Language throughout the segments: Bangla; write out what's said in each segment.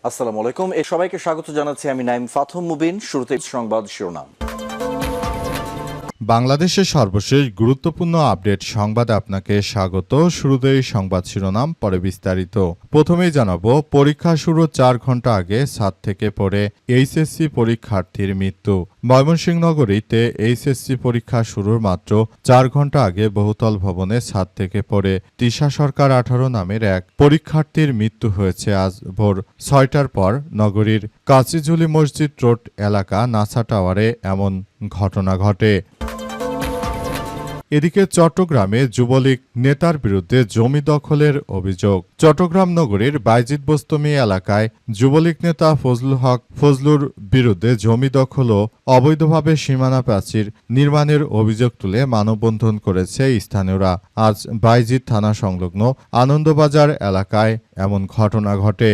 আসসালামু আলাইকুম। সবাইকে স্বাগত জানাচ্ছি আমি নাইম ফাথম মুবিন। শুরুতে সংবাদ শিরোনাম। বাংলাদেশের সর্বশেষ গুরুত্বপূর্ণ আপডেট সংবাদে আপনাকে স্বাগত। শুরুতেই সংবাদ শিরোনাম, পরে বিস্তারিত। প্রথমেই জানাবো, পরীক্ষা শুরু 4 ঘন্টা আগে ছাদ থেকে পড়ে এইচএসসি পরীক্ষার্থীর মৃত্যু। ময়মনসিংহ নগরীতে এইচএসসি পরীক্ষা শুরুর মাত্র 4 ঘন্টা আগে বহুতল ভবনে ছাদ থেকে পড়ে তিশা সরকার 18 নামের এক পরীক্ষার্থীর মৃত্যু হয়েছে আজ ভোর 6টার পর নগরীর কাচিঝুলি মসজিদ রোড এলাকা নাসা টাওয়ারে এমন ঘটনা ঘটে। এদিকে চট্টগ্রামে যুবলীগ নেতার বিরুদ্ধে জমি দখলের অভিযোগ। চট্টগ্রাম নগরীর বাইজিদ বোস্তমি এলাকায় যুবলীগ নেতা ফজলুল হক ফজলুর বিরুদ্ধে জমি দখল ও অবৈধভাবে সীমানা প্রাচীর নির্মাণের অভিযোগ তুলে মানববন্ধন করেছে স্থানীয়রা। আজ বাইজিদ থানা সংলগ্ন আনন্দবাজার এলাকায় এমন ঘটনা ঘটে।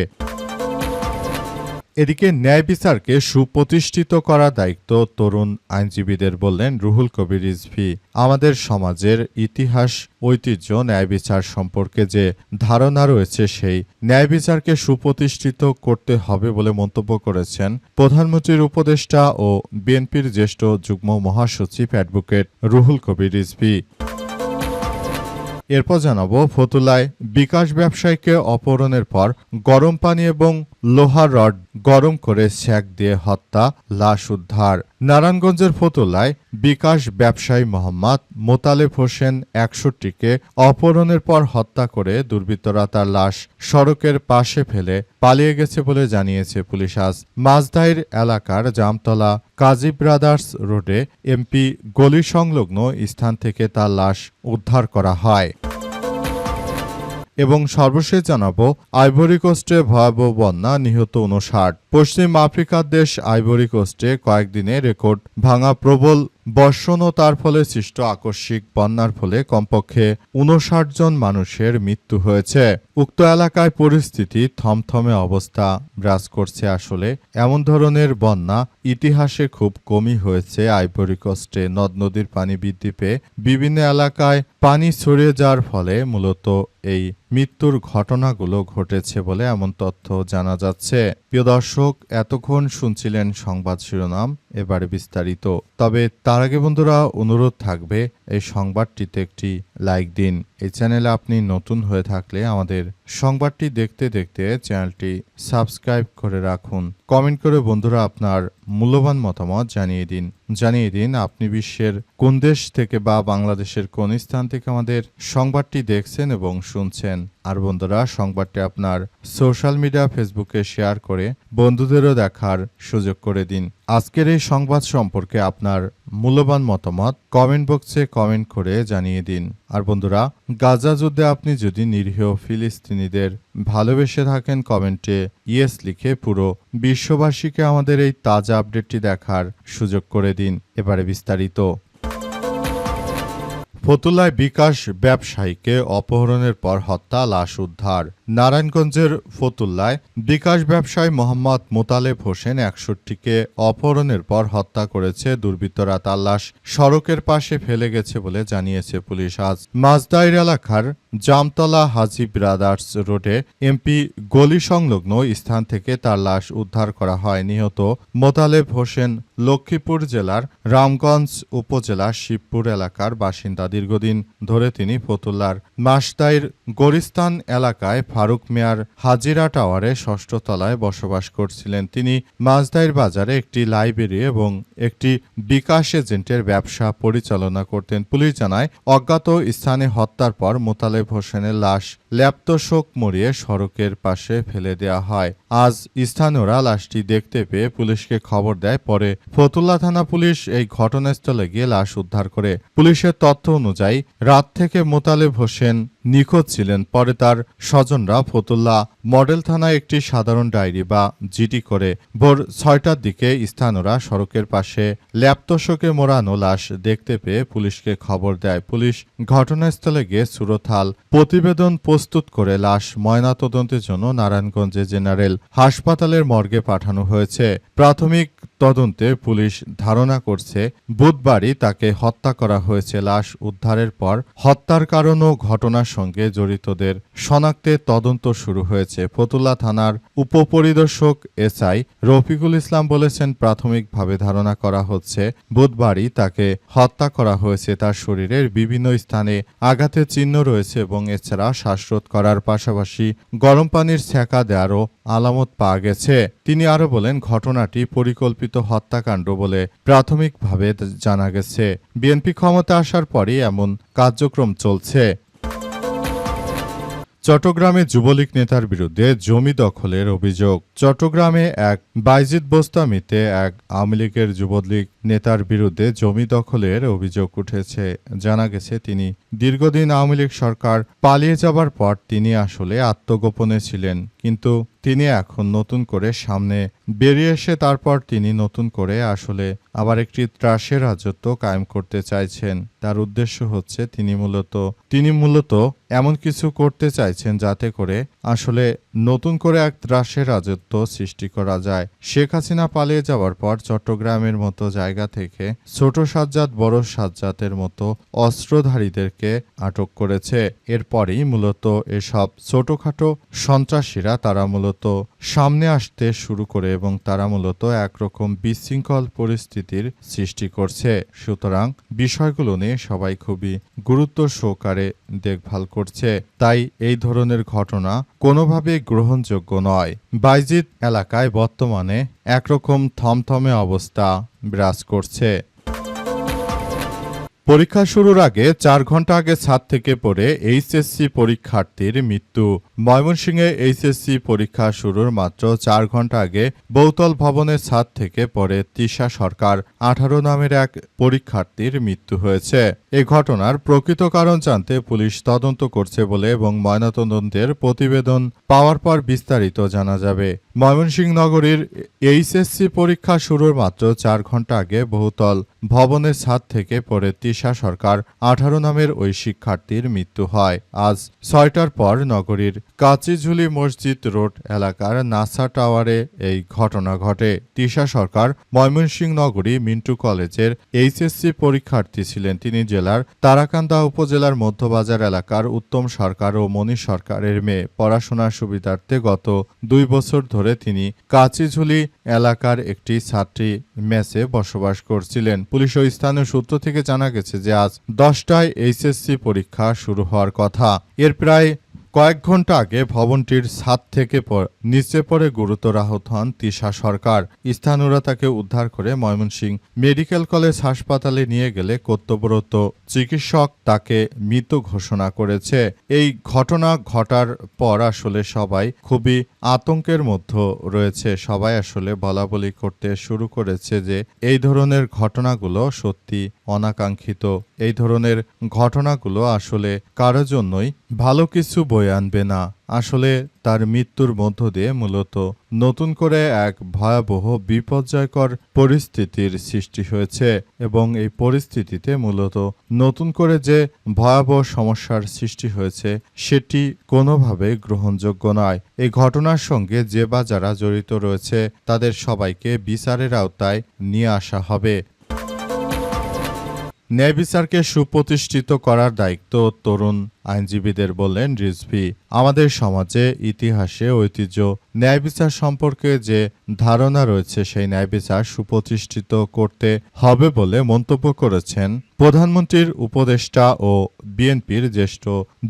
এদিকে ন্যায় বিচারকে সুপ্রতিষ্ঠিত করার দায়িত্ব তরুণ আইনজীবীদের, বললেন রুহুল কবির রিজভী। আমাদের সমাজের ইতিহাস, ঐতিহ্য, ন্যায় বিচার সম্পর্কে যে ধারণা রয়েছে সেই ন্যায় বিচারকে সুপ্রতিষ্ঠিত করতে হবে বলে মন্তব্য করেছেন প্রধানমন্ত্রীর উপদেষ্টা ও বিএনপির জ্যেষ্ঠ যুগ্ম মহাসচিব অ্যাডভোকেট রুহুল কবির রিজভী। এরপর জানাবো, ফতুল্লায় বিকাশ ব্যবসায়ীকে অপহরণের পর গরম পানি এবং লোহার রড গরম করে সেক দিয়ে হত্যা, লাশ উদ্ধার। নারায়ণগঞ্জের ফতুল্লায় বিকাশ ব্যবসায়ী মোহাম্মদ মোতালেব হোসেন 61কে অপহরণের পর হত্যা করে দুর্বৃত্তরা তার লাশ সড়কের পাশে ফেলে পালিয়ে গেছে বলে জানিয়েছে পুলিশ। আজ মাঝদাইর এলাকার জামতলা কাজী ব্রাদার্স রোডে এমপি গলি সংলগ্ন স্থান থেকে তার লাশ উদ্ধার করা হয়। এবং সর্বশেষ জানাবো, আইভরি কোস্টে ভয়াবহ বন্যা, নিহত 59। পশ্চিম আফ্রিকার দেশ আইভরি কোস্টে কয়েকদিনে রেকর্ড ভাঙা প্রবল বর্ষণ ও তার ফলে সৃষ্ট আকস্মিক বন্যার ফলে কমপক্ষে 59 জন মানুষের মৃত্যু হয়েছে। উক্ত এলাকায় পরিস্থিতি থমথমে অবস্থা বিরাজ করছে। আসলে এমন ধরনের বন্যা ইতিহাসে খুব কমই হয়েছে আইভরি কোস্টে। নদ নদীর পানি বৃদ্ধি পেয়ে বিভিন্ন এলাকায় পানি ছড়িয়ে যাওয়ার ফলে মূলত এই মৃত্যুর ঘটনাগুলো ঘটেছে বলে এমন তথ্য জানা যাচ্ছে। প্রিয় দর্শক, এতক্ষণ শুনছিলেন সংবাদ শিরোনাম, এবারে বিস্তারিত। তবে তার আগে বন্ধুরা, অনুরোধ থাকবে এই সংবাদটিতে একটি লাইক দিন। এই চ্যানেলে আপনি নতুন হয়ে থাকলে আমাদের সংবাদটি দেখতে দেখতে চ্যানেলটি সাবস্ক্রাইব করে রাখুন। কমেন্ট করে বন্ধুরা আপনার মূল্যবান মতামত জানিয়ে দিন আপনি বিশ্বের কোন দেশ থেকে বা বাংলাদেশের কোন স্থান থেকে আমাদের সংবাদটি দেখছেন এবং শুনছেন। আর বন্ধুরা, সংবাদটি আপনার সোশ্যাল মিডিয়া ফেসবুকে শেয়ার করে বন্ধুদেরও দেখার সুযোগ করে দিন। আজকের এই সংবাদ সম্পর্কে আপনার মূল্যবান মতামত কমেন্ট বক্সে কমেন্ট করে জানিয়ে দিন। আর বন্ধুরা, গাজা যুদ্ধে আপনি যদি নিরীহ ফিলিস্তিনিদের ভালোবেসে থাকেন, কমেন্টে ইয়েস লিখে পুরো বিশ্ববাসীকে আমাদের এই তাজা আপডেটটি দেখার সুযোগ করে দিন। এবারে বিস্তারিত। ফতুল্লায় বিকাশ ব্যবসায়ীকে অপহরণের পর হত্যা, লাশ উদ্ধার। নারায়ণগঞ্জের ফতুল্লায় বিকাশ ব্যবসায়ী মোহাম্মদ মোতালেব হোসেন 61কে অপহরণের পর হত্যা করেছে দুর্বৃত্তরা। তার লাশ সড়কের পাশে ফেলে গেছে বলে জানিয়েছে পুলিশ। আজ মাঝদাইর এলাকার জামতলা হাজি ব্রাদার্স রোডে এমপি গলি সংলগ্ন স্থান থেকে তার লাশ উদ্ধার করা হয়। নিহত মোতালেব হোসেন লক্ষ্মীপুর জেলার রামগঞ্জ উপজেলার শিবপুর এলাকার বাসিন্দা। দীর্ঘদিন ধরে তিনি ফতুল্লার মাসদাইর গরিস্তান এলাকায় ফারুক মিয়ার হাজিরা টাওয়ারে 6ষ্ঠ তলায় বসবাস করছিলেন। তিনি মাঝদাইর বাজারে একটি লাইব্রেরি এবং একটি বিকাশ এজেন্টের ব্যবসা পরিচালনা করতেন। পুলিশ জানায়, অজ্ঞাত স্থানে হত্যার পর মোতালেব হোসেনের লাশ ল্যাপ্তশোক মরিয়ে সড়কের পাশে ফেলে দেওয়া হয়। আজ স্থানীয়রা লাশটি দেখতে পেয়ে পুলিশকে খবর দেয়। পরে ফতুল্লা থানা পুলিশ এই ঘটনাস্থলে গিয়ে লাশ উদ্ধার করে। পুলিশের তথ্য অনুযায়ী রাত থেকে মোতালেব হোসেন নিখোঁজ ছিলেন। পরে তার স্বজনরা ফতুল্লা মডেল থানায় একটি সাধারণ ডায়েরি বা জিডি করে ভোর 6টার দিকে স্থানীয়রা সড়কের পাশে ল্যাপ্তশোকে মোড়ানো লাশ দেখতে পেয়ে পুলিশকে খবর দেয়। পুলিশ ঘটনাস্থলে গিয়ে সুরথাল প্রতিবেদন প্রস্তুত করে লাশ ময়নাতদন্তের জন্য নারায়ণগঞ্জে জেনারেল হাসপাতালের মর্গে পাঠানো হয়েছে। প্রাথমিক তদন্তে পুলিশ ধারণা করছে বুধবারই তাকে হত্যা করা হয়েছে। লাশ উদ্ধারের পর হত্যার কারণ ও ঘটনার সঙ্গে জড়িতদের শনাক্তে তদন্ত শুরু হয়েছে। ফতুল্লা থানার উপপরিদর্শক এসআই রফিকুল ইসলাম বলেছেন, প্রাথমিকভাবে ধারণা করা হচ্ছে বুধবারই তাকে হত্যা করা হয়েছে। তার শরীরের বিভিন্ন স্থানে আঘাতের চিহ্ন রয়েছে এবং এছাড়া শ্বাসরোধ করার পাশাপাশি গরম পানির ছ্যাঁকা দেওয়ারও আলামত পাওয়া গেছে। তিনি আরও বলেন, ঘটনাটি পরিকল্পিত হত্যাকাণ্ড বলে প্রাথমিকভাবে জানা গেছে। বিএনপি ক্ষমতা আসার পরই এমন কার্যক্রম চলছে। চট্টগ্রামে যুবলীগ নেতার বিরুদ্ধে জমি দখলের অভিযোগ। চট্টগ্রামে এক বাইজিদ বোস্তামিতে এক আওয়ামী লীগের যুবলীগ নেতার বিরুদ্ধে জমি দখলের অভিযোগ উঠেছে। জানা গেছে, তিনি দীর্ঘদিন আওয়ামী লীগ সরকার পালিয়ে যাবার পর তিনি আসলে আত্মগোপনে ছিলেন, কিন্তু তিনি এখন নতুন করে সামনে বেরিয়ে এসে তারপর তিনি নতুন করে আসলে আবার একটি ত্রাসের রাজত্ব কায়েম করতে চাইছেন। তার উদ্দেশ্য হচ্ছে তিনি মূলত এমন কিছু করতে চাইছেন যাতে করে আসলে নতুন করে এক ত্রাসের রাজত্ব সৃষ্টি করা যায়। শেখ হাসিনা পালিয়ে যাওয়ার পর চট্টগ্রামের মতো জায়গা থেকে ছোট সাজ্জাদ বড় সাজ্জাতের মতো অস্ত্রধারীদেরকে আটক করেছে। এরপরই মূলত এসব ছোটখাটো সন্ত্রাসীরা তারা মূলত সামনে আসতে শুরু করে এবং তারা মূলত একরকম বিশৃঙ্খল পরিস্থিতির সৃষ্টি করছে। সুতরাং বিষয়গুলো নিয়ে সবাই খুবই গুরুত্ব সহকারে দেখভাল করছে। তাই এই ধরনের ঘটনা কোনোভাবে গ্রহণযোগ্য নয়। বাইজিদ এলাকায় বর্তমানে একরকম থমথমে অবস্থা বিরাজ করছে। পরীক্ষা শুরুর আগে 4 ঘন্টা আগে ছাদ থেকে পড়ে এইচএসসি পরীক্ষার্থীর মৃত্যু। ময়মনসিংহে এইচএসসি পরীক্ষা শুরুর মাত্র 4 ঘন্টা আগে বহুতল ভবনের ছাদ থেকে পড়ে তৃষা সরকার 18 নামের এক পরীক্ষার্থীর মৃত্যু হয়েছে। এই ঘটনার প্রকৃত কারণ জানতে পুলিশ তদন্ত করছে বলে এবং ময়নাতদন্তের প্রতিবেদন পাওয়ার পর বিস্তারিত জানা যাবে। ময়মনসিংহ নগরীর এইচএসসি পরীক্ষা শুরুর মাত্র 4 ঘন্টা আগে বহুতল ভবনের ছাদ থেকে পড়ে তৃষা সরকার 18 নামের ওই শিক্ষার্থীর মৃত্যু হয়। আজ 6টার পর নগরীর কাচিঝুলি মসজিদ রোড এলাকার নাসা টাওয়ারে এই ঘটনা ঘটে। তৃষা সরকার ময়মনসিংহ নগরী মিন্টু কলেজের এইচএসসি পরীক্ষার্থী ছিলেন। তিনি জেলার তারাকান্দা উপজেলার মধ্যবাজার এলাকার উত্তম সরকার ও মনীষ সরকারের মেয়ে। পড়াশোনার সুবিধার্থে গত 2 বছর ধরে তিনি কাচিঝুলি এলাকার একটি ছাত্রী মেসে বসবাস করছিলেন। পুলিশ ও স্থানীয় সূত্র থেকে জানা গেছে যে আজ 10টায় এইচএসসি পরীক্ষা শুরু হওয়ার কথা। এর প্রায় কয়েক ঘন্টা আগে ভবনটির ছাদ থেকে নিচে পড়ে গুরুতর আহত হন তৃষা সরকার। স্থানীয়রা তাকে উদ্ধার করে ময়মনসিংহ মেডিকেল কলেজ হাসপাতালে নিয়ে গেলে কর্তব্যরত চিকিৎসক তাকে মৃত ঘোষণা করেছে। এই ঘটনা ঘটার পর আসলে সবাই খুবই আতঙ্কের মধ্যে রয়েছে। সবাই আসলে বলাবলি করতে শুরু করেছে যে এই ধরনের ঘটনাগুলো সত্যি অনাকাঙ্ক্ষিত। এই ধরনের ঘটনাগুলো আসলে কারো জন্যই ভালো কিছু বয়ে আনবে না। আসলে তার মৃত্যুর মধ্য দিয়ে মূলত নতুন করে এক ভয়াবহ বিপর্যয়কর পরিস্থিতির সৃষ্টি হয়েছে এবং এই পরিস্থিতিতে মূলত নতুন করে যে ভয়াবহ সমস্যার সৃষ্টি হয়েছে সেটি কোনোভাবে গ্রহণযোগ্য নয়। এই ঘটনার সঙ্গে যে বা যারা জড়িত রয়েছে তাদের সবাইকে বিচারের আওতায় নিয়ে আসা হবে। ন্যায় বিচারকে সুপ্রতিষ্ঠিত করার দায়িত্ব তরুণ আইনজীবীদের, বললেন রিজভী। আমাদের সমাজে ইতিহাসে ঐতিহ্য ন্যায় বিচার সম্পর্কে যে ধারণা রয়েছে সেই ন্যায় বিচার সুপ্রতিষ্ঠিত করতে হবে বলে মন্তব্য করেছেন প্রধানমন্ত্রীর উপদেষ্টা ও বিএনপির জ্যেষ্ঠ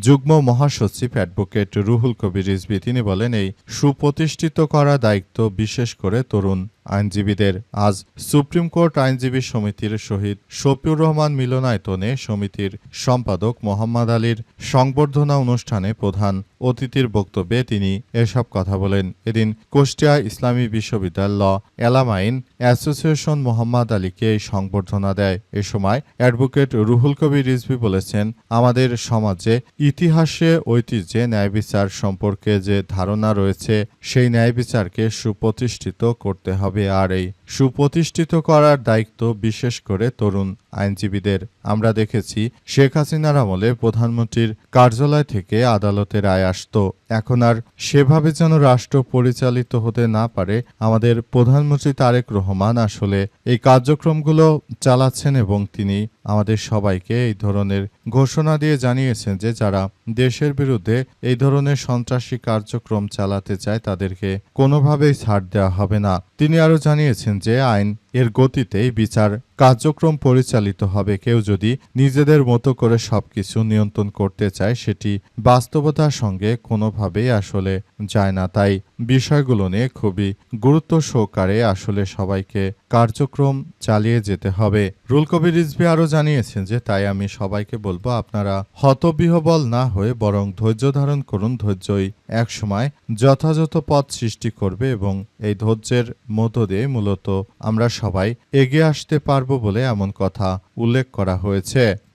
যুগ্ম মহাসচিব অ্যাডভোকেট রুহুল কবির রিজভী। তিনি বলেন, এই সুপ্রতিষ্ঠিত করা দায়িত্ব বিশেষ করে তরুণ আইনজীবীদের। আজ সুপ্রিম কোর্ট আইনজীবী সমিতির শহীদ শফিউর রহমান মিলনায়তনে সমিতির সম্পাদক মোহাম্মদ আলীর সংবর্ধনা অনুষ্ঠানে প্রধান অতিথির বক্তব্যে তিনি এসব কথা বলেন। এদিন কুষ্টিয়া ইসলামী বিশ্ববিদ্যালয় ল এলামাইন অ্যাসোসিয়েশন মোহাম্মদ আলীকে এই সংবর্ধনা দেয়। এ সময় অ্যাডভোকেট রুহুল কবির রিজভী বলেছেন, আমাদের সমাজে ইতিহাসে ঐতিহ্যে ন্যায় বিচার সম্পর্কে যে ধারণা রয়েছে সেই ন্যায় বিচারকে সুপ্রতিষ্ঠিত করতে হবে। আর এই সুপ্রতিষ্ঠিত করার দায়িত্ব বিশেষ করে তরুণ আইনজীবীদের। আমরা দেখেছি শেখ হাসিনার আমলে প্রধানমন্ত্রীর কার্যালয় থেকে আদালতের রায় আসতো। এখন আর সেভাবে যেন রাষ্ট্র পরিচালিত হতে না পারে। আমাদের প্রধানমন্ত্রী তারেক রহমান আসলে এই কার্যক্রমগুলো চালাচ্ছেন এবং তিনি আমাদের সবাইকে এই ধরনের ঘোষণা দিয়ে জানিয়েছেন যে যারা দেশের বিরুদ্ধে এই ধরনের সন্ত্রাসী কার্যক্রম চালাতে চায় তাদেরকে কোনোভাবেই ছাড় দেওয়া হবে না। তিনি আরও জানিয়েছেন যে আইন এর গতিতেই বিচার কার্যক্রম পরিচালিত হবে। কেউ যদি নিজেদের মতো করে সবকিছু নিয়ন্ত্রণ করতে চায় সেটি বাস্তবতার সঙ্গে কোনোভাবেই আসলে যায় না। তাই বিষয়গুলো নিয়ে খুবই গুরুত্ব সহকারে আসলে সবাইকে কার্যক্রম চালিয়ে যেতে হবে। রুল কবির রিজভী আরও জানিয়েছেন যে তাই আমি সবাইকে বলবো আপনারা হতবিহ্বল না হয়ে বরং ধৈর্য ধারণ করুন। ধৈর্যই একসময় যথাযথ পথ সৃষ্টি করবে এবং এই ধৈর্যের মধ্য দিয়ে মূলত আমরা সবাই এগিয়ে আসতে পারবো বলে এমন কথা উল্লেখ করা হয়েছে।